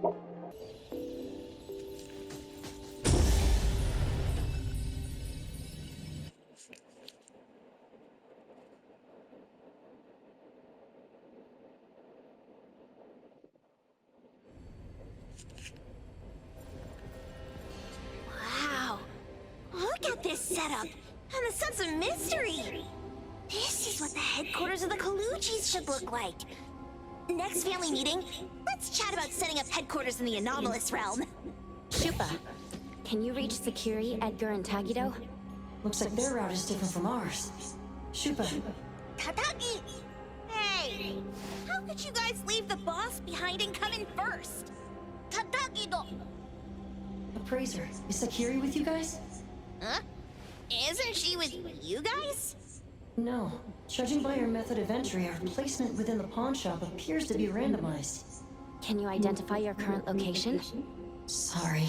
Wow. Look at this setup. And the sense of mystery. This is what the headquarters of the Kalujis should look like. Next family meeting, let's chat about setting up headquarters in the anomalous realm. Shupa, can you reach Sakiri, Edgar, and Tagido? Looks like their route is different from ours. Shupa. Tataki! Hey! How could you guys leave the boss behind and come in first? Tatakido! Appraiser, is Sakiri with you guys? Huh? Isn't she with you guys? No. Judging by your method of entry, our placement within the pawn shop appears to be randomized. Can you identify your current location? Sorry.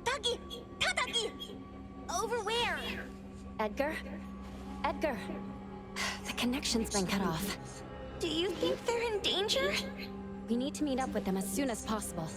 Taki! Tataki! Over where? Edgar? Edgar! The connection's been cut off. Do you think they're in danger? We need to meet up with them as soon as possible.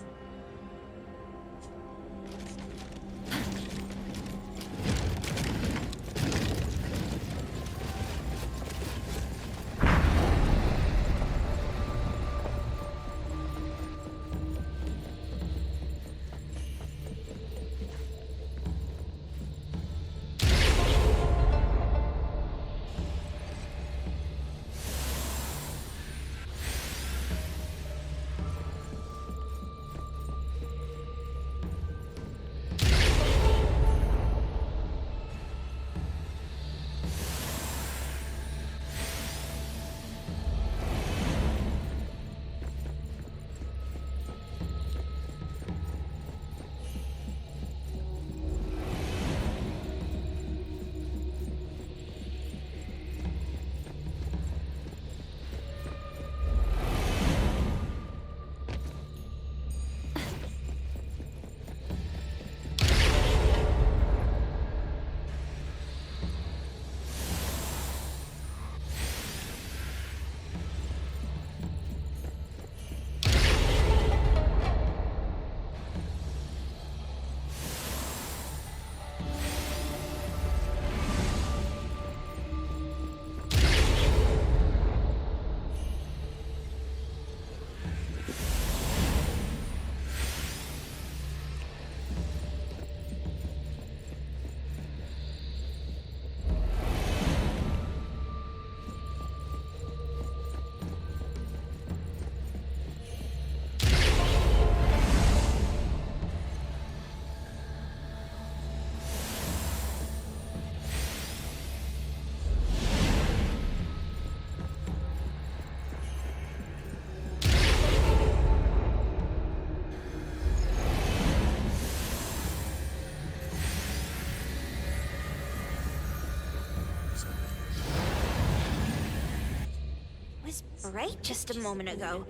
Bright just a moment ago.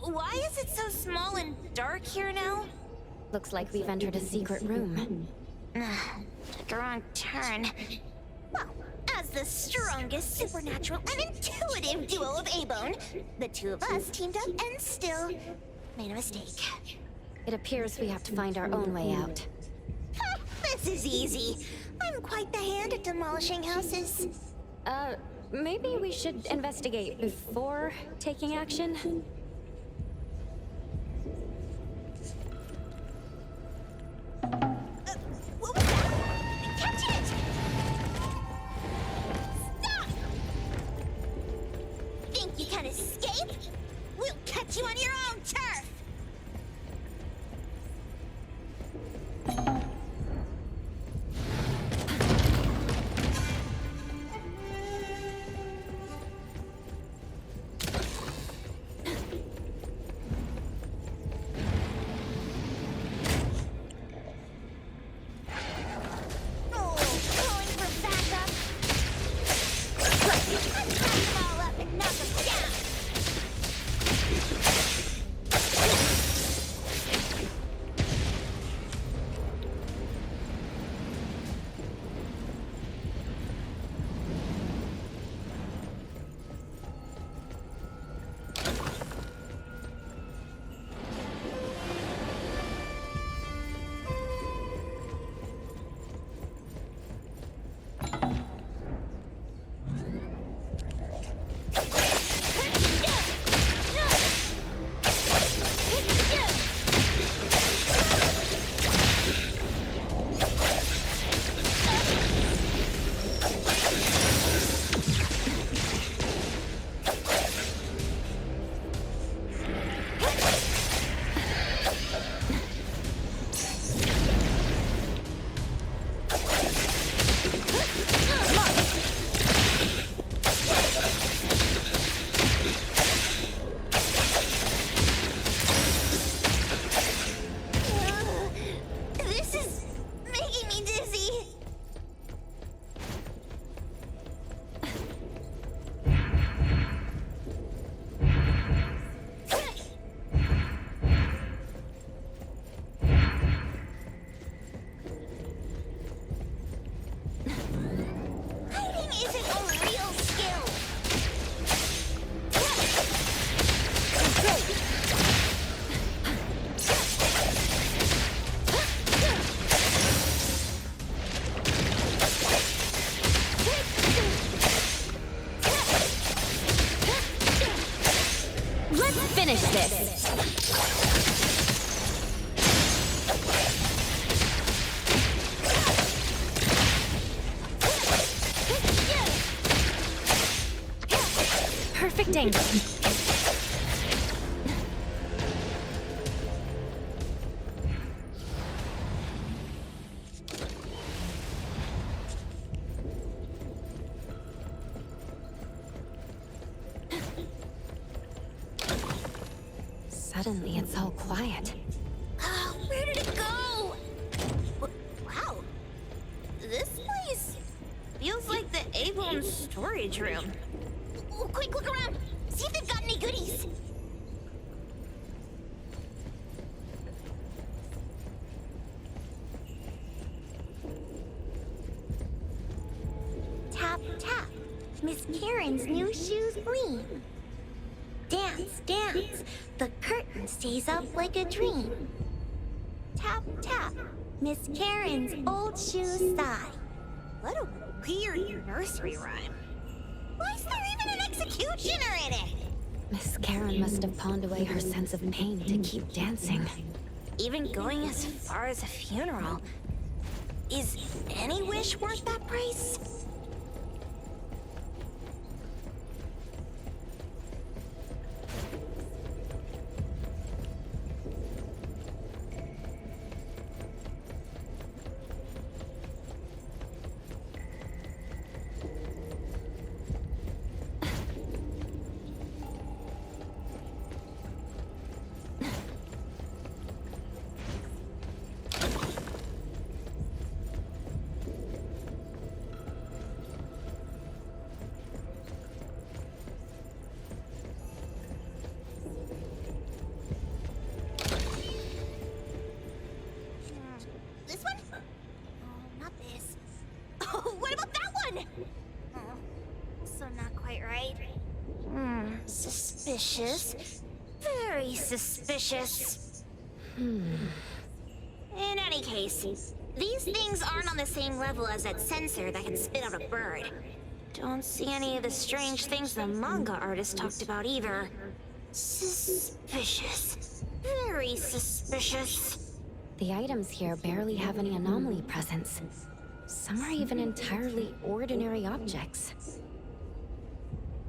Why is it so small and dark here now? Looks like we've entered a secret room. Took a wrong turn. Well, as the strongest supernatural and intuitive duo of A-Bone, the two of us teamed up and still made a mistake. It appears we have to find our own way out. This is easy. I'm quite the hand at demolishing houses. Maybe we should investigate before taking action? What was that? Catch it! Stop! Think you can escape? We'll catch you on your own turf! Let's finish this! Perfect angle. Suddenly, it's all quiet. Oh, where did it go? Wow. This place feels like the A-Bone storage room. Oh, quick, look around. See if they've got any goodies. Tap, tap. Miss Karen's new shoes gleam. Dance, dance. The curtain stays up like a dream. Tap, tap. Miss Karen's old shoes sigh. What a weird nursery rhyme. Why is there even an executioner in it? Miss Karen must have pawned away her sense of pain to keep dancing. Even going as far as a funeral. Is any wish worth that price? This one? Oh, not this. Oh, what about that one? Oh, so not quite right. Suspicious. Very suspicious. In any case, these things aren't on the same level as that sensor that can spit out a bird. Don't see any of the strange things the manga artist talked about either. Suspicious. Very suspicious. The items here barely have any anomaly presence. Some are even entirely ordinary objects.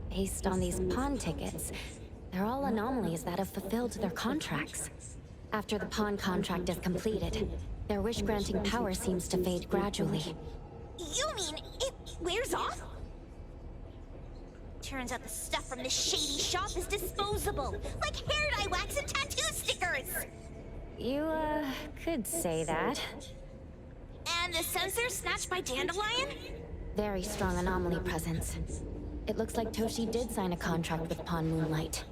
Based on these pawn tickets, they're all anomalies that have fulfilled their contracts. After the pawn contract is completed, their wish-granting power seems to fade gradually. You mean it wears off? Turns out the stuff from this shady shop is disposable, like hair dye wax and tattoo stickers! You, could say that. And the sensor snatched by Dandelion? Very strong anomaly presence. It looks like Toshi did sign a contract with Pawn Moonlight.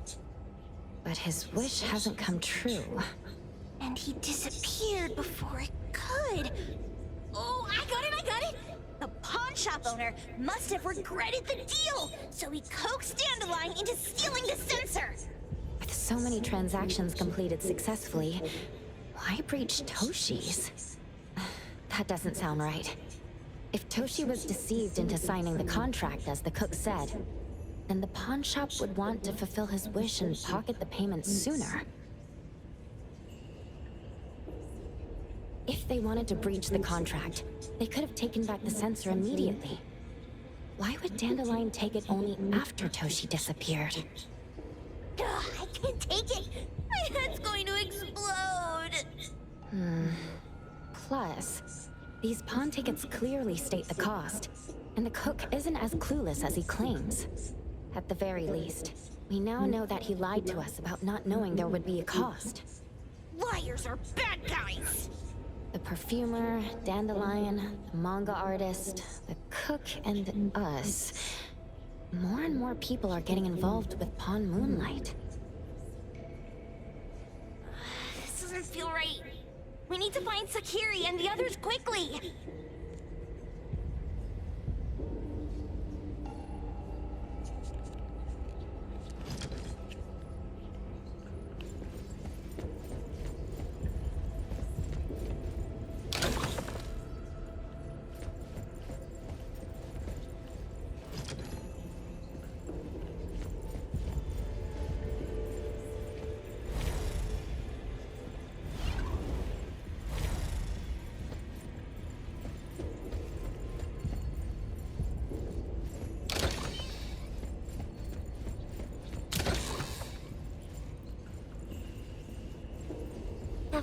But his wish hasn't come true. And he disappeared before it could. Oh, I got it! The pawn shop owner must have regretted the deal, so he coaxed Dandelion into stealing the sensor. With so many transactions completed successfully, why breach Toshi's? That doesn't sound right. If Toshi was deceived into signing the contract, as the cook said, then the pawn shop would want to fulfill his wish and pocket the payment sooner. If they wanted to breach the contract, they could have taken back the sensor immediately. Why would Dandelion take it only after Toshi disappeared? Ugh, I can't take it. My head's going to explode. Plus, these pawn tickets clearly state the cost, and the cook isn't as clueless as he claims. At the very least, we now know that he lied to us about not knowing there would be a cost. Liars are bad guys. The perfumer, Dandelion, the manga artist, the cook, and us. More and more people are getting involved with Pawn Moonlight. This doesn't feel right. We need to find Sakiri and the others quickly.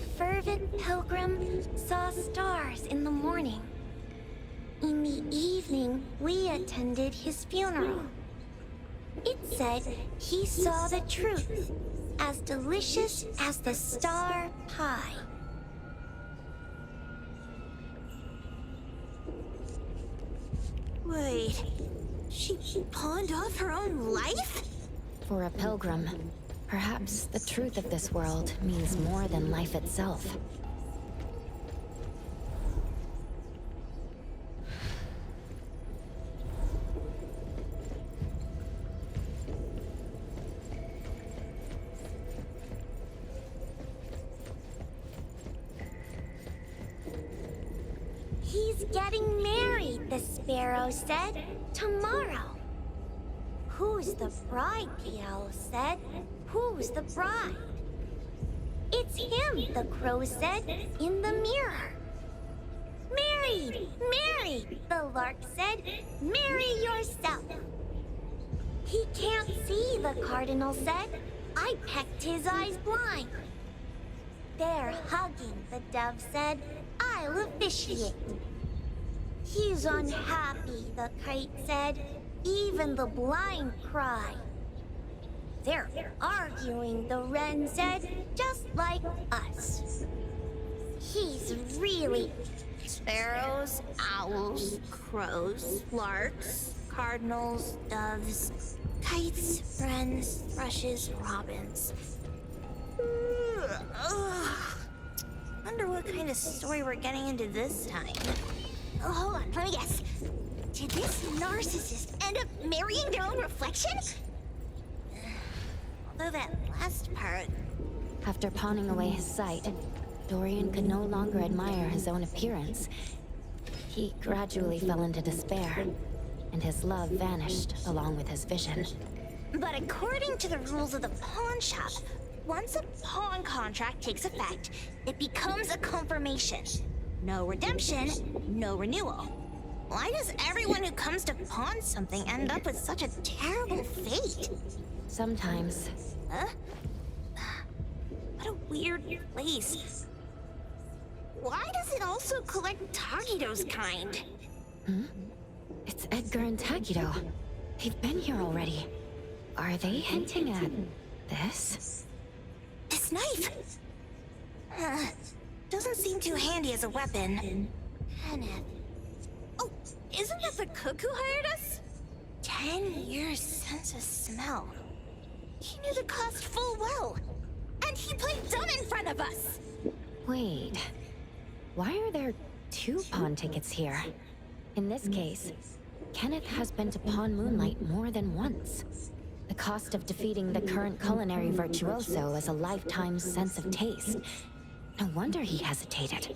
fervent pilgrim saw stars in the morning. In the evening, we attended his funeral. It said he saw the truth, as delicious as the star pie. Wait, she pawned off her own life? For a pilgrim, perhaps the truth of this world means more than life itself. He's getting married, the sparrow said. Tomorrow. Who's the bride, the owl said. Who's the bride? It's him, the crow said, in the mirror. Married! Married! The lark said. Marry yourself. He can't see, the cardinal said. I pecked his eyes blind. They're hugging, the dove said. I'll officiate. He's unhappy, the kite said. Even the blind cry. They're arguing, the wren said, just like us. He's really... Sparrows, owls, crows, larks, cardinals, doves, kites, wrens, thrushes, robins. Wonder what kind of story we're getting into this time. Oh, hold on, let me guess. Did this narcissist end up marrying their own reflection? Although that last part... After pawning away his sight, Dorian could no longer admire his own appearance. He gradually fell into despair, and his love vanished along with his vision. But according to the rules of the pawn shop, once a pawn contract takes effect, it becomes a confirmation. No redemption, no renewal. Why does everyone who comes to pawn something end up with such a terrible fate? Sometimes. Huh? What a weird place. Why does it also collect Takido's kind? It's Edgar and Takido. They've been here already. Are they hinting at this? This knife! Doesn't seem too handy as a weapon. Kenneth. Oh, isn't that the cook who hired us? 10 years sense of smell. He knew the cost full well. And he played dumb in front of us! Wait. Why are there 2 pawn tickets here? In this case, Kenneth has been to Pawn Moonlight more than once. The cost of defeating the current culinary virtuoso is a lifetime sense of taste. No wonder he hesitated.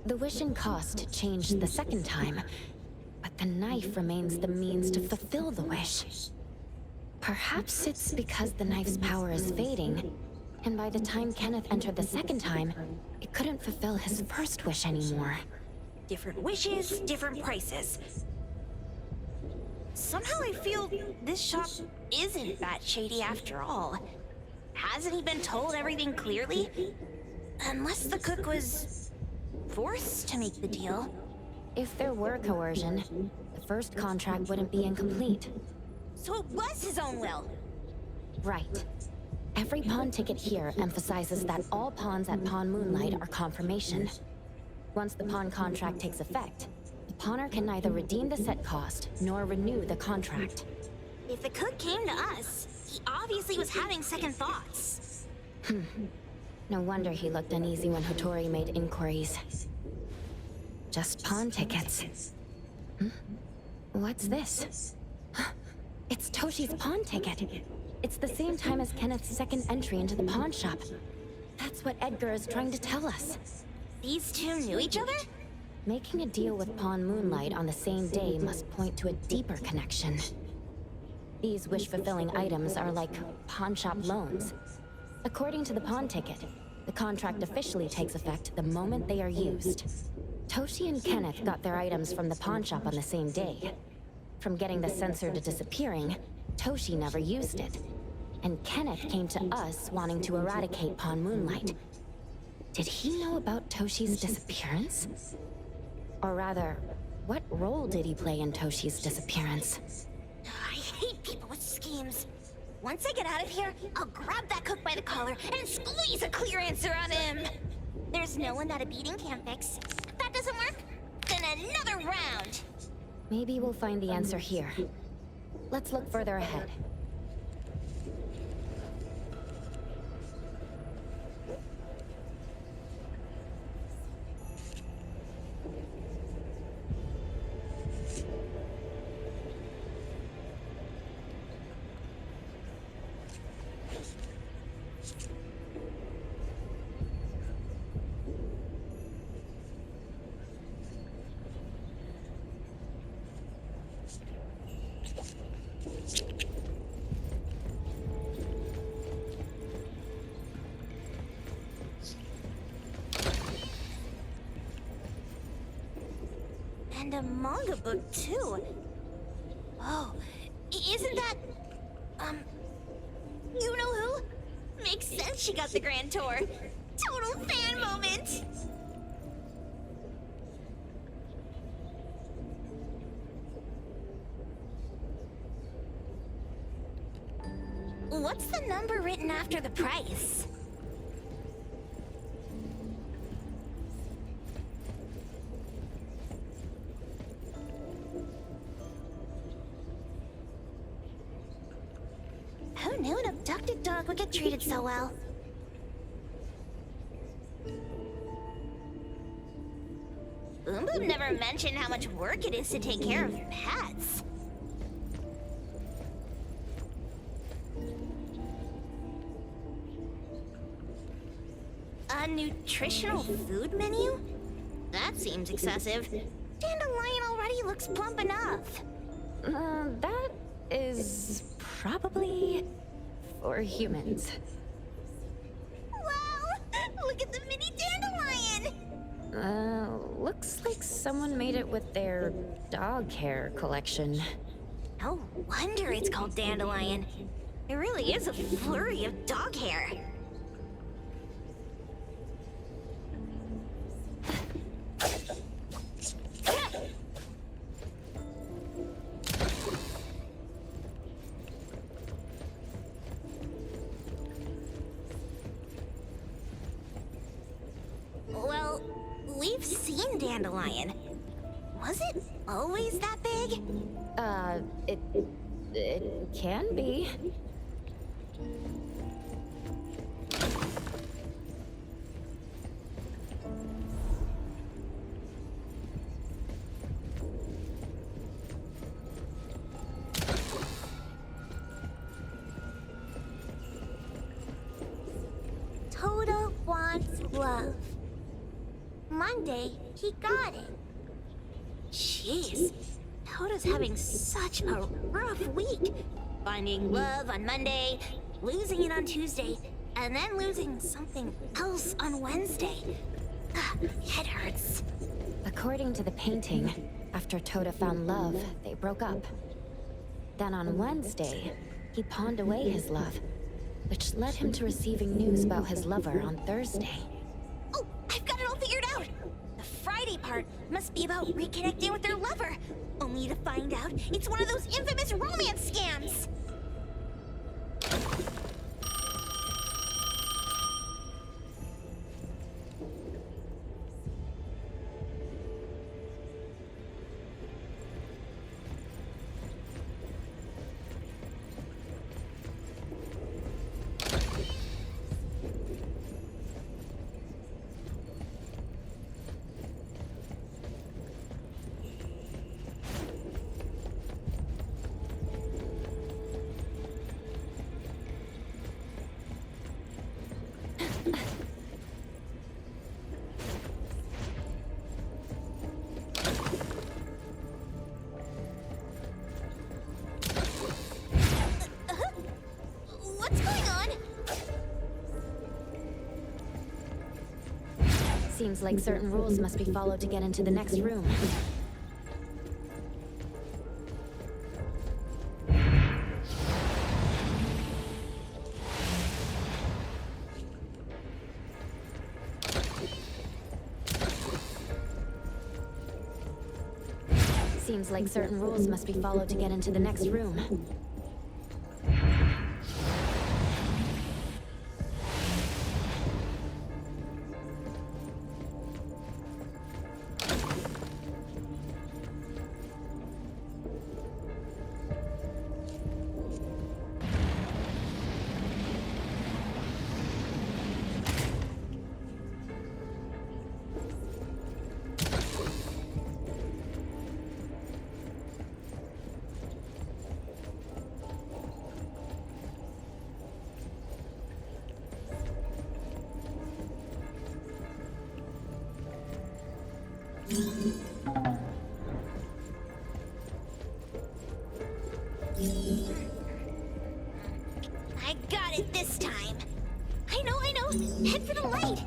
The wish and cost changed the second time, but the knife remains the means to fulfill the wish. Perhaps it's because the knife's power is fading, and by the time Kenneth entered the second time, it couldn't fulfill his first wish anymore. Different wishes, different prices. Somehow I feel this shop isn't that shady after all. Hasn't he been told everything clearly? Unless the cook was forced to make the deal. If there were coercion, the first contract wouldn't be incomplete. So it was his own will. Right. Every pawn ticket here emphasizes that all pawns at Pawn Moonlight are confirmation. Once the pawn contract takes effect, the pawner can neither redeem the set cost nor renew the contract. If the cook came to us, he obviously was having second thoughts. No wonder he looked uneasy when Hattori made inquiries. Just pawn tickets. What's this? It's Toshi's pawn ticket. It's the same time as Kenneth's second entry into the pawn shop. That's what Edgar is trying to tell us. These two knew each other? Making a deal with Pawn Moonlight on the same day must point to a deeper connection. These wish-fulfilling items are like pawn shop loans. According to the pawn ticket, the contract officially takes effect the moment they are used. Toshi and Kenneth got their items from the pawn shop on the same day. From getting the sensor to disappearing, Toshi never used it. And Kenneth came to us wanting to eradicate Pawn Moonlight. Did he know about Toshi's disappearance? Or rather, what role did he play in Toshi's disappearance? I hate people with schemes. Once I get out of here, I'll grab that cook by the collar and squeeze a clear answer on him. There's no one that a beating can't fix. If that doesn't work, then another round. Maybe we'll find the answer here. Let's look further ahead. And a manga book, too. Oh, isn't that... you know who? Makes sense she got the grand tour. Total fan moment! What's the number written after the price? Who knew an abducted dog would get treated so well? Boom Boom never mentioned how much work it is to take care of pets. A nutritional food menu? That seems excessive. Dandelion already looks plump enough. That is probably for humans. Wow! Look at the mini dandelion! Looks like someone made it with their dog hair collection. No wonder it's called dandelion. It really is a flurry of dog hair. Well, we've seen dandelion. Was it always that big? It can be. Toto wants love. Monday, he got it. Jeez, Toto's having such a rough week. Finding love on Monday, losing it on Tuesday, and then losing something else on Wednesday. Head hurts. According to the painting, after Tota found love, they broke up. Then on Wednesday, he pawned away his love, which led him to receiving news about his lover on Thursday. Oh, I've got it all figured out. The Friday part must be about reconnecting with their lover, only to find out it's one of those infamous romance scams. What's going on? Seems like certain rules must be followed to get into the next room. Seems like certain rules must be followed to get into the next room. I got it this time. I know. Head for the light.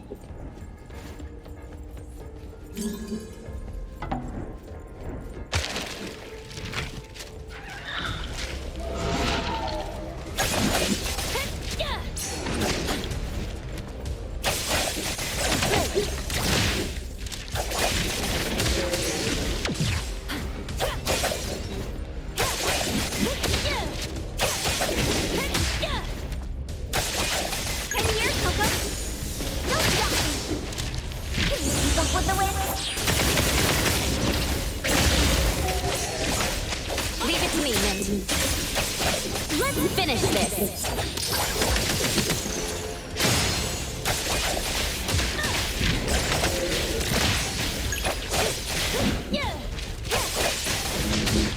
Leave it to me, Mint. Let's finish this.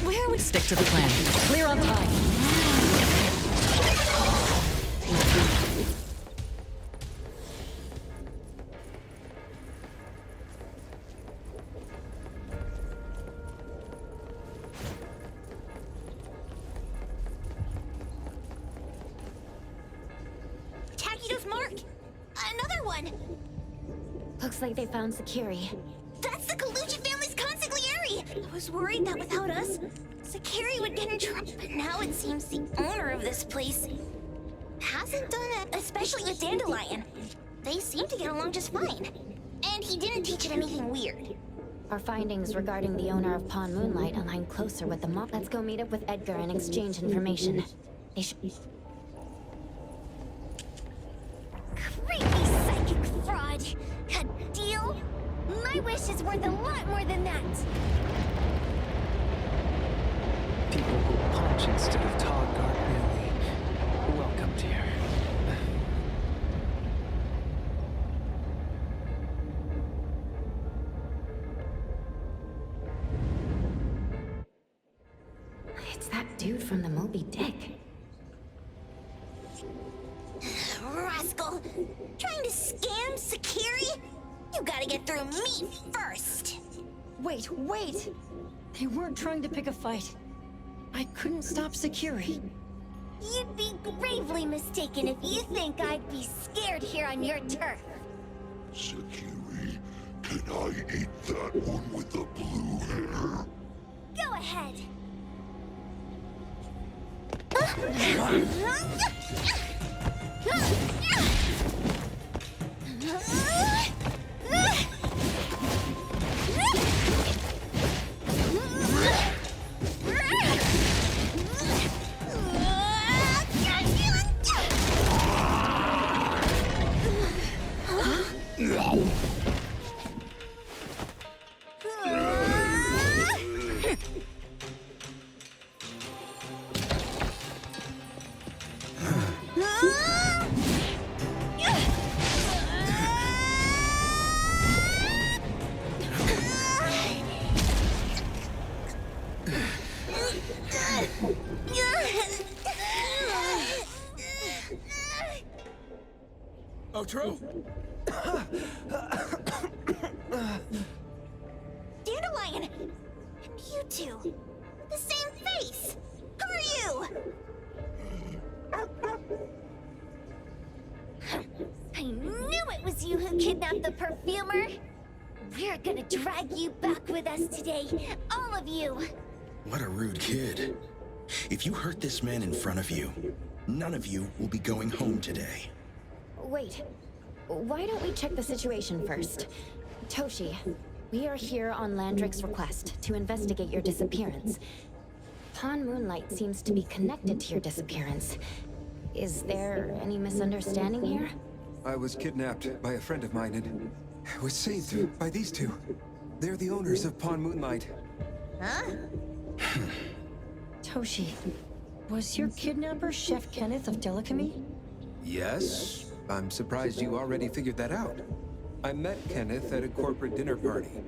Where would stick to the plan? Clear on time. Takido's mark. Another one. Looks like they found Sakiri. That's the Colucci family's consigliere! I was worried that without us, Sakiri would get in trouble. But now it seems the owner of this place hasn't done it, especially with Dandelion. They seem to get along just fine. And he didn't teach it anything weird. Our findings regarding the owner of Pawn Moonlight align closer with the mob. Let's go meet up with Edgar and exchange information. They should... Creepy psychic fraud! A deal? My wish is worth a lot more than that! People who punch instead of talk aren't really welcomed here. It's that dude from the Moby Dick. Rascal! Trying to scam Sakiri? You gotta get through me first! Wait! They weren't trying to pick a fight. I couldn't stop Sakiri. You'd be gravely mistaken if you think I'd be scared here on your turf. Sakiri, can I eat that one with the blue hair? Go ahead. Outro? Dandelion! And you two! The same face! Who are you? I knew it was you who kidnapped the perfumer! We're gonna drag you back with us today, all of you! What a rude kid. If you hurt this man in front of you, none of you will be going home today. Wait. Why don't we check the situation first? Toshi, We are here on Landrick's request to investigate your disappearance. Pawn Moonlight seems to be connected to your disappearance. Is there any misunderstanding here? I was kidnapped by a friend of mine and was saved by these two. They're the owners of Pawn Moonlight. Huh? Toshi, was your kidnapper Chef Kenneth of Delicamy? Yes? I'm surprised you already figured that out. I met Kenneth at a corporate dinner party.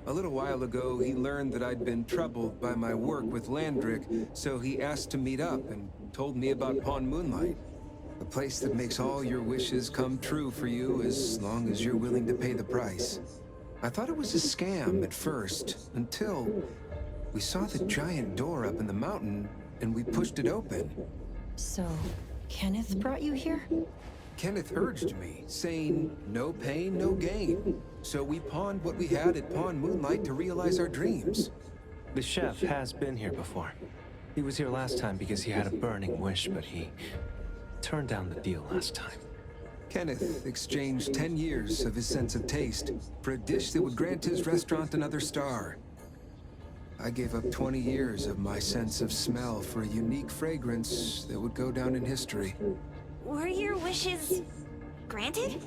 A little while ago, he learned that I'd been troubled by my work with Landrick, so he asked to meet up and told me about Pawn Moonlight. A place that makes all your wishes come true for you as long as you're willing to pay the price. I thought it was a scam at first, until we saw the giant door up in the mountain and we pushed it open. So, Kenneth brought you here? Kenneth urged me, saying, no pain, no gain. So we pawned what we had at Pawn Moonlight to realize our dreams. The chef has been here before. He was here last time because he had a burning wish, but he turned down the deal last time. Kenneth exchanged 10 years of his sense of taste for a dish that would grant his restaurant another star. I gave up 20 years of my sense of smell for a unique fragrance that would go down in history. Were your wishes granted?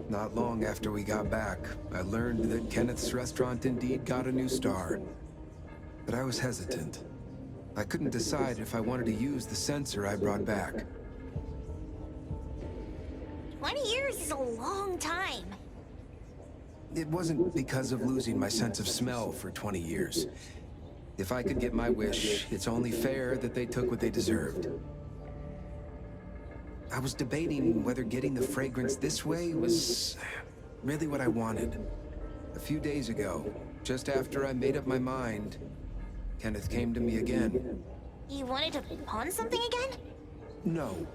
Not long after we got back, I learned that Kenneth's restaurant indeed got a new star. But I was hesitant. I couldn't decide if I wanted to use the sensor I brought back. 20 years is a long time. It wasn't because of losing my sense of smell for 20 years. If I could get my wish, it's only fair that they took what they deserved. I was debating whether getting the fragrance this way was really what I wanted. A few days ago, just after I made up my mind, Kenneth came to me again. You wanted to pawn something again? No.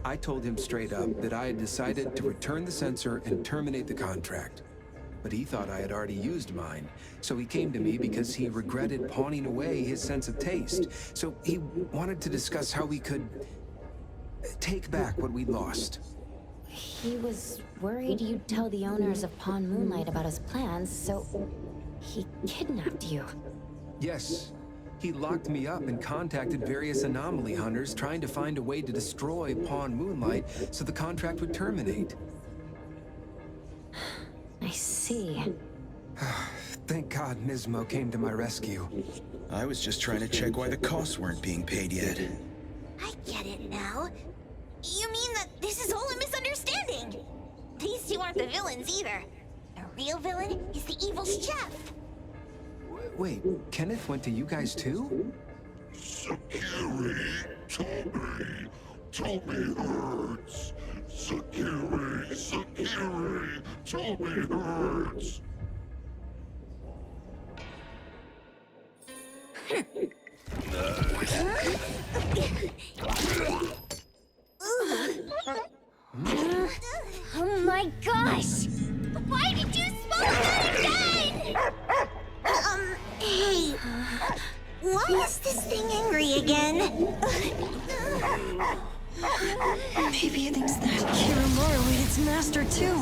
I told him straight up that I had decided to return the sensor and terminate the contract. But he thought I had already used mine, so he came to me because he regretted pawning away his sense of taste. So he wanted to discuss how we could take back what we'd lost. He was worried you'd tell the owners of Pawn Moonlight about his plans, so he kidnapped you. Yes. He locked me up and contacted various anomaly hunters trying to find a way to destroy Pawn Moonlight so the contract would terminate. I see. Thank God Nismo came to my rescue. I was just trying to check why the costs weren't being paid yet. I get it now. You mean that this is all a misunderstanding? These two aren't the villains either. The real villain is the evil chef. Wait, Kenneth went to you guys too? Sakiri, Tommy hurts. Sakiri, Tommy hurts. Oh my gosh! Why did you smoke that again? Hey. Why is this thing angry again? Maybe it thinks that Kiromura ate its master too.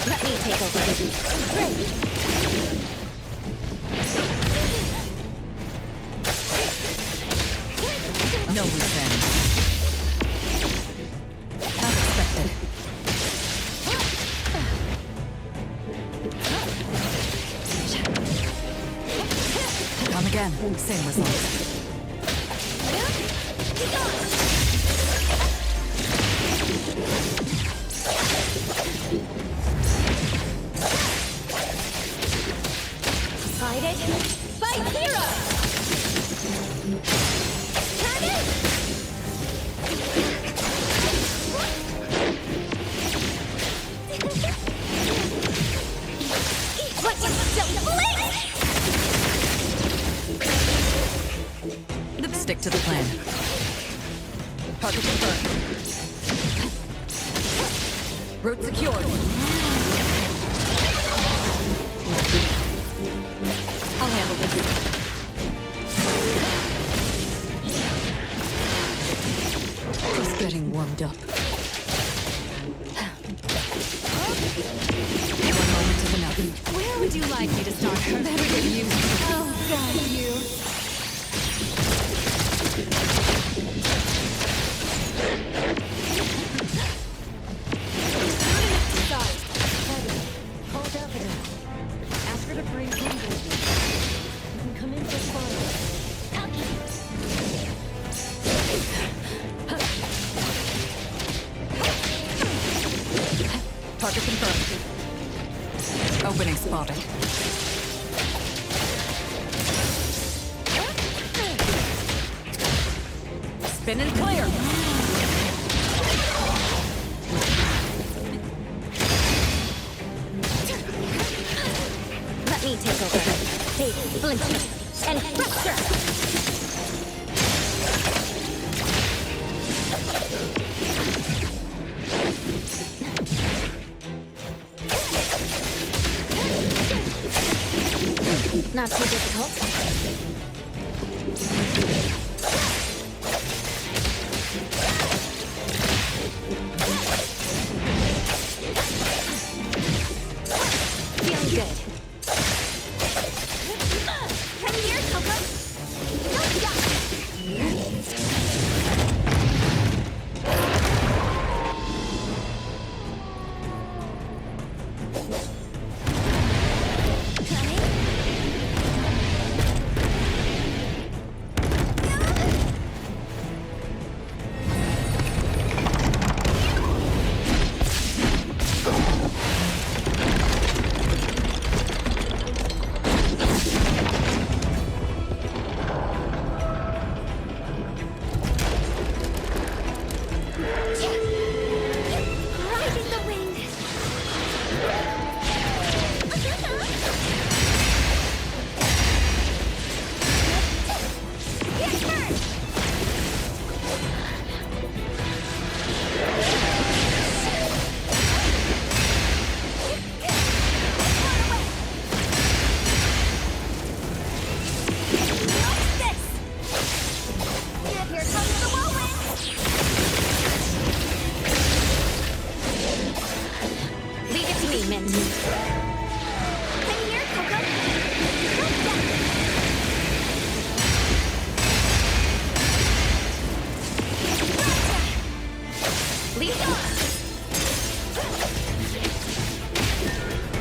Let me take over. No revenge. As expected. Come again. Same result. Fight it! Fight hero! Turn it! What you don't blink! Stick to the plan. Target confirmed. Route secured. I'll handle this. wound up. One moment is enough. Where would you like me to start? Better get used to it. Oh, God, you. Tornadthakid. Ask her to bring home with you. You can come in just fine. Target confirmed. Opening spotted. Spin and clear. Let me take over. Take flinch and fracture. Not too difficult. Feeling good. Come here, Coco. Riding the wind. Get hurt. What's this? Here comes the whirlwind. Leave it to me, Mint. Come here, Coco. Leave it on.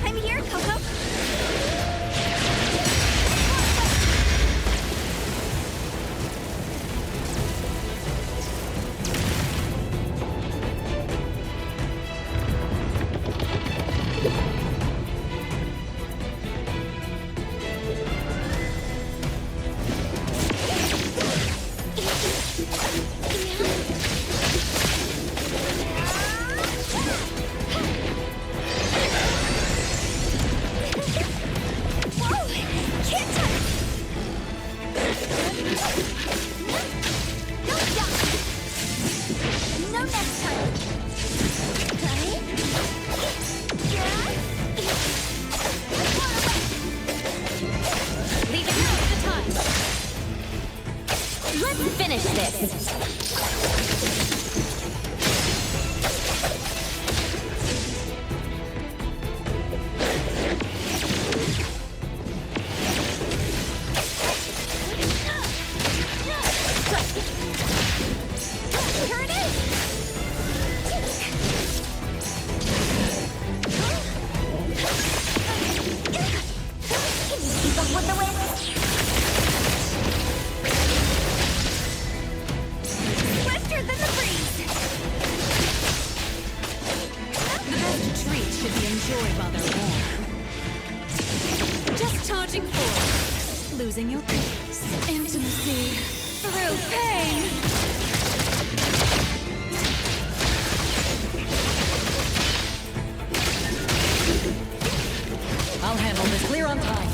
I'm here, Coco. Whoa! Can't touch! No next time! Leave it now at a time. Let's finish this. Here it is! Can you keep up with the wind? Swifter than the breeze! The best treats should be enjoyed while they're warm. Just charging forward. Losing your peace. Intimacy. Through pain. I'll handle this clear on time.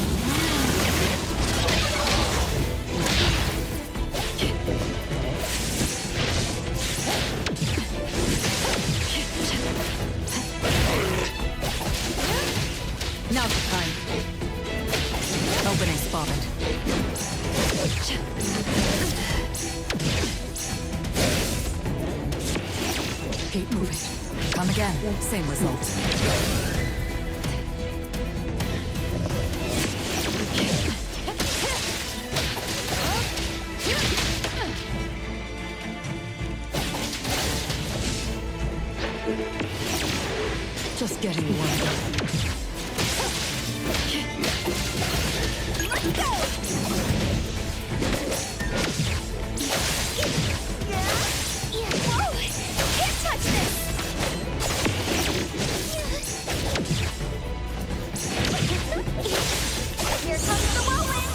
Now's the time. Opening spotted. Keep moving. Come again. Same result. Just getting warmed. Let's go! Whoa! Can't touch this! Here comes the whirlwind!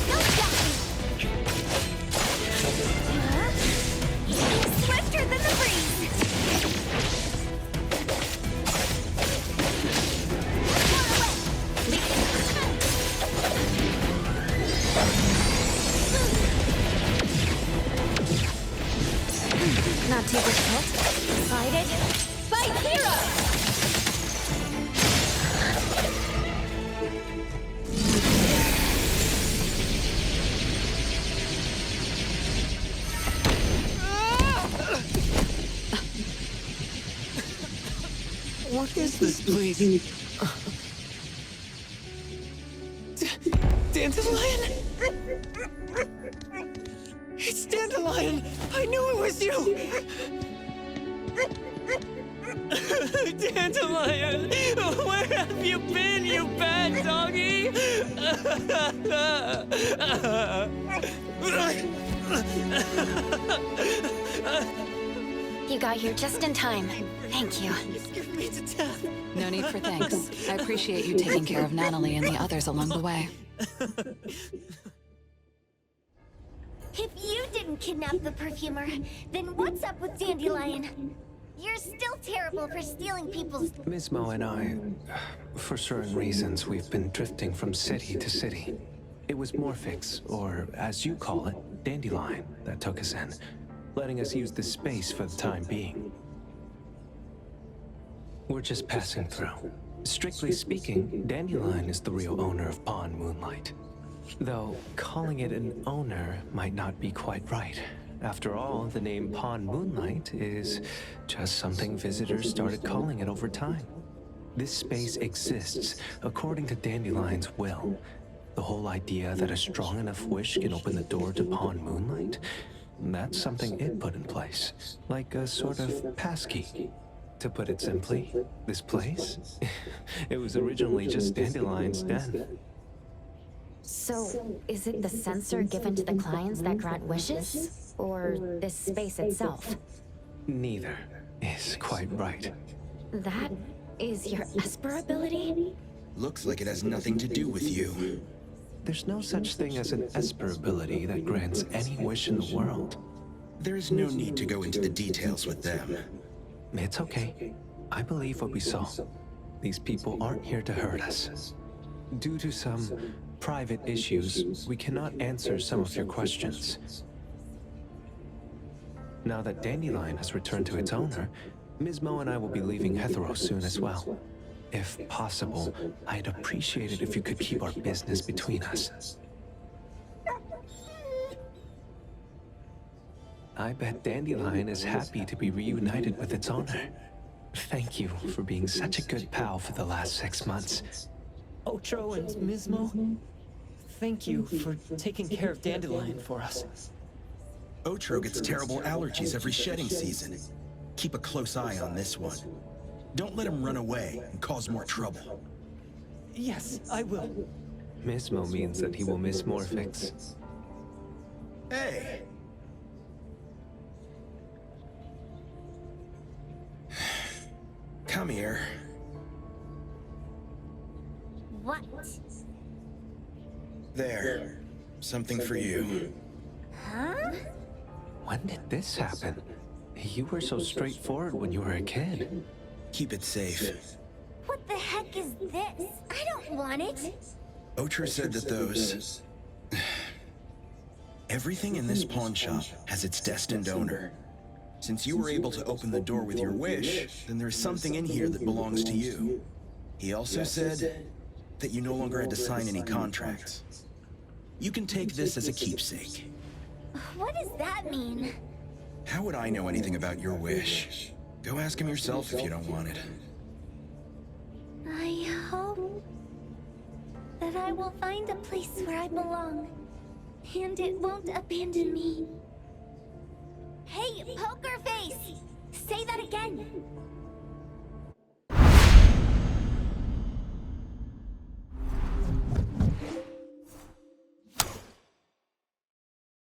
Don't got me! Swifter than the breeze! Not too difficult. Decided. Fight hero! What is this, please? Dandelion? It's Dandelion! I knew it was you! Dandelion! Where have you been, you bad doggy? You got here just in time. Thank you. You scared me to death. No need for thanks. I appreciate you taking care of Natalie and the others along the way. If you didn't kidnap the perfumer, then what's up with Dandelion? You're still terrible for stealing people's... Ms. Mo and I, for certain reasons, we've been drifting from city to city. It was Morphix, or as you call it, Dandelion, that took us in, letting us use this space for the time being. We're just passing through. Strictly speaking, Dandelion is the real owner of Pawn Moonlight. Though, calling it an owner might not be quite right. After all, the name Pawn Moonlight is just something visitors started calling it over time. This space exists according to Dandelion's will. The whole idea that a strong enough wish can open the door to Pawn Moonlight, that's something it put in place, like a sort of passkey. To put it simply, this place, it was originally just Dandelion's den. So, is it the sensor given to the clients that grant wishes? Or this space itself? Neither is quite right. That is your Esper ability? Looks like it has nothing to do with you. There's no such thing as an Esper ability that grants any wish in the world. There is no need to go into the details with them. It's okay. I believe what we saw. These people aren't here to hurt us. Due to some private issues, we cannot answer some of your questions. Now that Dandelion has returned to its owner, Ms. Mo and I will be leaving Hetero soon as well. If possible, I'd appreciate it if you could keep our business between us. I bet Dandelion is happy to be reunited with its owner. Thank you for being such a good pal for the last 6 months. Otro and Mismo, thank you for taking care of Dandelion for us. Otro gets terrible allergies every shedding season. Keep a close eye on this one. Don't let him run away and cause more trouble. Yes, I will. Mismo means that he will miss Morphix. Hey! Come here. What? There. Something for you. Huh? When did this happen? You were so straightforward when you were a kid. Keep it safe. What the heck is this? I don't want it. Otro said that those... Everything in this pawn shop has its destined owner. Since you were able to open the door with your wish, then there's something in here that belongs to you. He also said that you no longer had to sign any contracts. You can take this as a keepsake. What does that mean? How would I know anything about your wish? Go ask him yourself if you don't want it. I hope that I will find a place where I belong, and it won't abandon me. Hey, Poker Face! Say that again!